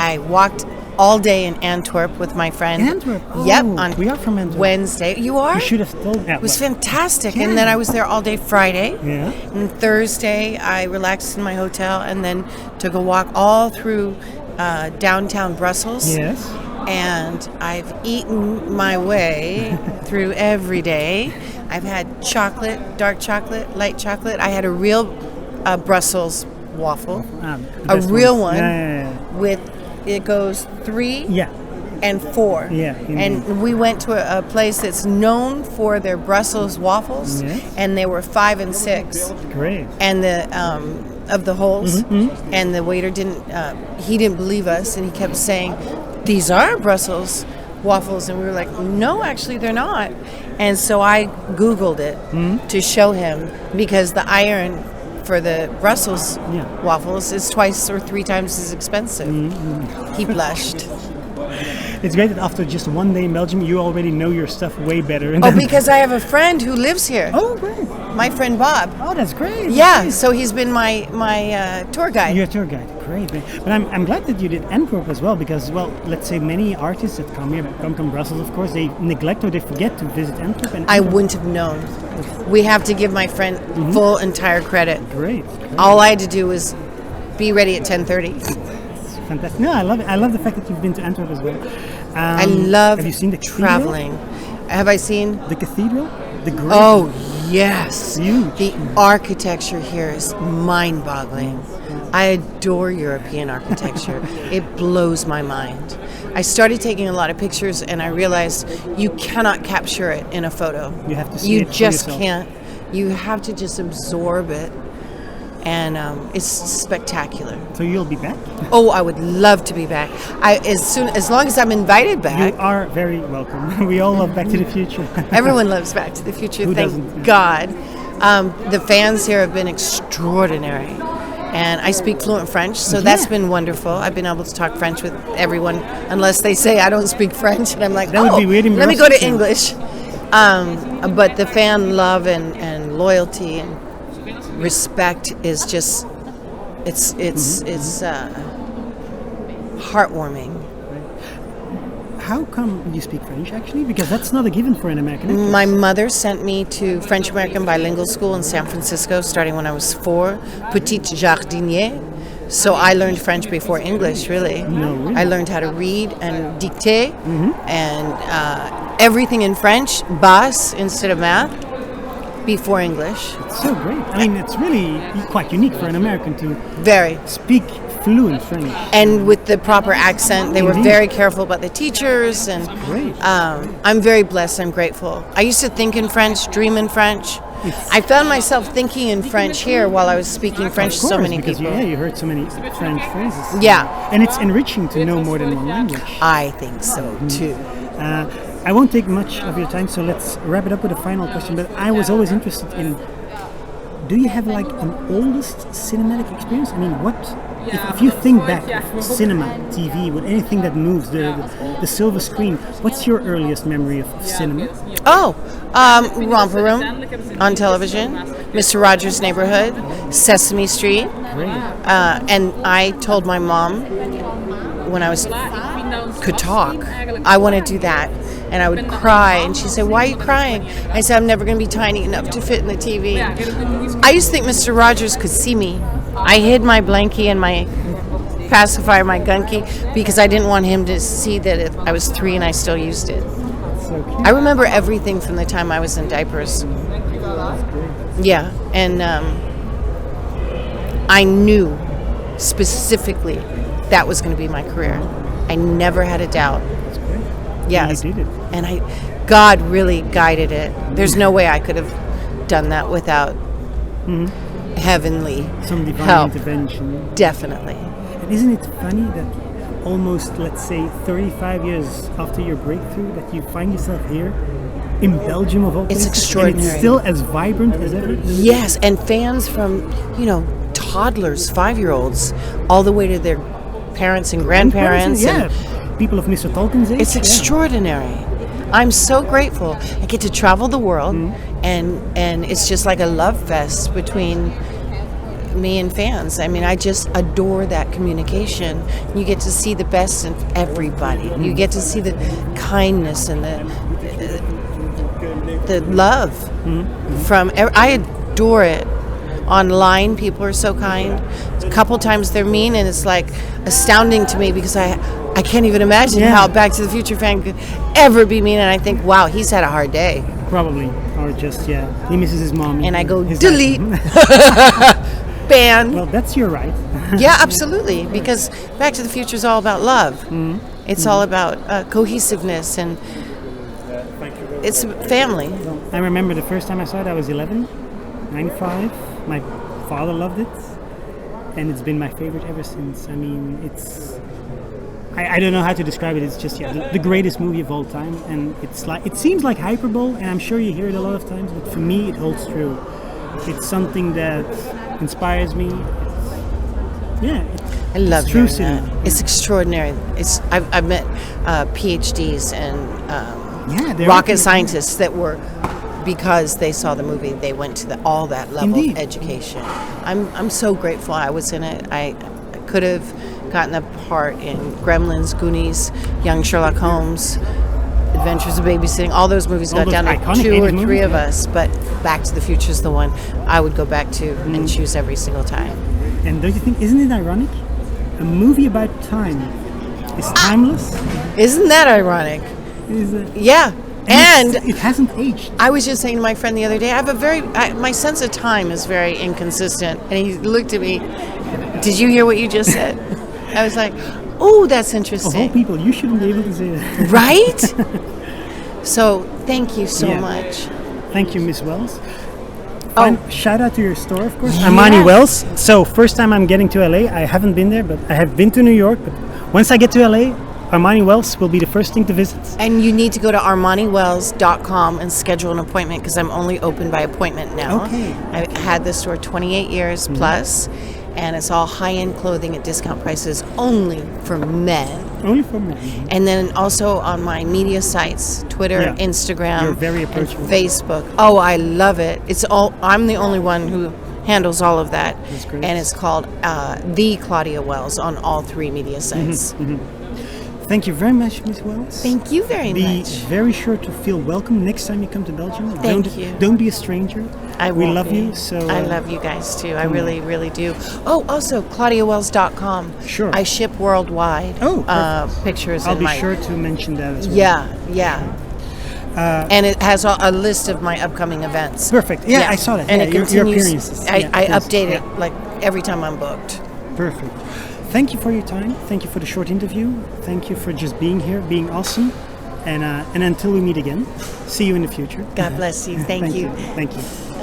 I walked all day in Antwerp with my friend. Antwerp? Oh, yep. We are from Antwerp. Wednesday. You are? You should have told me. It was fantastic. Yeah. And then I was there all day Friday. Yeah. And Thursday, I relaxed in my hotel and then took a walk all through downtown Brussels. Yes. And I've eaten my way through every day. I've had chocolate, dark chocolate, light chocolate. I had a real Brussels waffle. A real one with, it goes 3 and 4. Yeah. And we went to a place that's known for their Brussels waffles, and they were 5 and 6. Great. And the of the holes, and the waiter didn't believe us, and he kept saying, "These are Brussels waffles," and we were like, "No, actually, they're not." And so I Googled it to show him, because the iron for the Brussels waffles is 2 or 3 times as expensive. He blushed. It's great that after just one day in Belgium, you already know your stuff way better. Oh, because I have a friend who lives here. Oh, great. My friend Bob. Oh, that's great. Yeah, so he's been my tour guide. Your tour guide, great. But I'm glad that you did Antwerp as well, because, well, let's say many artists that come here, come from Brussels, of course, they neglect or they forget to visit Antwerp. And I wouldn't have known. We have to give my friend full entire credit. Great. All I had to do was be ready at 10:30. Fantastic. No, I love it. I love the fact that you've been to Antwerp as well. I love have you seen the traveling. Have I seen the cathedral? The great. Oh, yes. Huge. The architecture here is mind-boggling. I adore European architecture. It blows my mind. I started taking a lot of pictures, and I realized you cannot capture it in a photo. You have to see you it for just yourself. can't. You have to just absorb it, and it's spectacular. So you'll be back? Oh, I would love to be back. As long as I'm invited back. You are very welcome. We all love Back to the Future. Everyone loves Back to the Future. Who Thank doesn't? God. The fans here have been extraordinary. And I speak fluent French, so that's been wonderful. I've been able to talk French with everyone, unless they say I don't speak French, and I'm like, that would be weird in let me go to Brussels. English. But the fan love and loyalty and respect is just, it's heartwarming. How come you speak French, actually? Because that's not a given for an American actress. My mother sent me to French-American bilingual school in San Francisco starting when I was 4, Petite Jardinier. So I learned French before English, really. No, really? I learned how to read and dictate and everything in French, basse instead of math, before English. It's so great. I mean, it's really quite unique for an American to speak fluent French. And with the proper accent. They were Indeed. very careful about the teachers. And Great. I'm very blessed. I'm grateful. I used to think in French, dream in French. I found myself thinking in French here while I was speaking French to so many because people. you heard so many French phrases. Yeah. And it's enriching to know more than one language. I think so, too. I won't take much of your time, so let's wrap it up with a final question. But I was always interested in, do you have like an oldest cinematic experience? I mean, what, if you think back of cinema, TV, with anything that moves, the silver screen, what's your earliest memory of cinema? Oh, Romper Room on television, Mr. Rogers' Neighborhood, Sesame Street. Great. And I told my mom when I could talk, I want to do that. And I would cry, and she'd say, "Why are you crying?" I said, "I'm never going to be tiny enough to fit in the TV." I used to think Mr. Rogers could see me. I hid my blankie and my pacifier, my gun key, because I didn't want him to see that I was 3 and I still used it. So cute. I remember everything from the time I was in diapers. Yeah, and I knew specifically that was going to be my career. I never had a doubt. That's great. Yes. You did it. And God really guided it. There's no way I could have done that without heavenly Some divine help. intervention. Definitely. And isn't it funny that almost, let's say, 35 years after your breakthrough, that you find yourself here in Belgium of all places? It's extraordinary. And it's still as vibrant as ever? Yes, and fans from, toddlers, 5-year-olds, all the way to their parents and grandparents. Yeah, people of Mr. Tolkien's age. It's extraordinary. I'm so grateful. I get to travel the world, and it's just like a love fest between me and fans. I mean, I just adore that communication. You get to see the best in everybody. You get to see the kindness and the love from. I adore it. Online, people are so kind. A couple times they're mean, and it's like astounding to me because I can't even imagine how a Back to the Future fan could ever be mean. And I think, wow, he's had a hard day. Probably, or just he misses his mom. And I go delete, ban. Well, that's your right. Yeah, absolutely. Because Back to the Future is all about love. It's all about cohesiveness, and it's family. I remember the first time I saw it, I was 11, 95. My father loved it, and it's been my favorite ever since. I mean, it's... I don't know how to describe it. It's just the greatest movie of all time, and it seems like hyperbole, and I'm sure you hear it a lot of times, but for me it holds true. It's something that inspires me. I love true cinema. cinema. It's extraordinary. I've met PhDs and rocket scientists that were, because they saw the movie, they went to all that level of education. I'm so grateful I was in it. I could have gotten a part in Gremlins, Goonies, Young Sherlock Holmes, Adventures of Babysitting. All those movies got down to 2 or 3 of us, but Back to the Future is the one I would go back to and choose every single time. And don't you think, isn't it ironic? A movie about time is timeless. Isn't that ironic? Is it? Yeah. And it hasn't aged. I was just saying to my friend the other day, my sense of time is very inconsistent. And he looked at me, did you hear what you just said? I was like, oh, that's interesting. Of all people, you shouldn't be able to say that. Right? So, thank you so much. Thank you, Miss Wells. Shout out to your store, of course. Yes. Armani Wells. So, first time I'm getting to LA. I haven't been there, but I have been to New York. But once I get to LA, Armani Wells will be the first thing to visit. And you need to go to ArmaniWells.com and schedule an appointment because I'm only open by appointment now. Okay. I've had this store 28 years plus, and it's all high-end clothing at discount prices only for men. Only for men. And then also on my media sites, Twitter, Instagram, You're very approachable. and Facebook. Oh, I love it. I'm the only one who handles all of that. That's great. And it's called The Claudia Wells on all 3 media sites. Thank you very much, Miss Wells. Thank you very Be much. very sure to feel welcome next time you come to Belgium. Thank you. Don't be a stranger. We won't love be. you. So I love you guys too. I really, really do. Oh, also ClaudiaWells.com. Sure. I ship worldwide. Oh, perfect. Pictures. I'll in be my, sure to mention that as well. Yeah. And it has a list of my upcoming events. Perfect. Yeah, I saw that. And it it your continues. appearances. I update it like every time I'm booked. Perfect. Thank you for your time. Thank you for the short interview. Thank you for just being here, being awesome. And until we meet again, see you in the future. God bless you. Thank you. Thank you.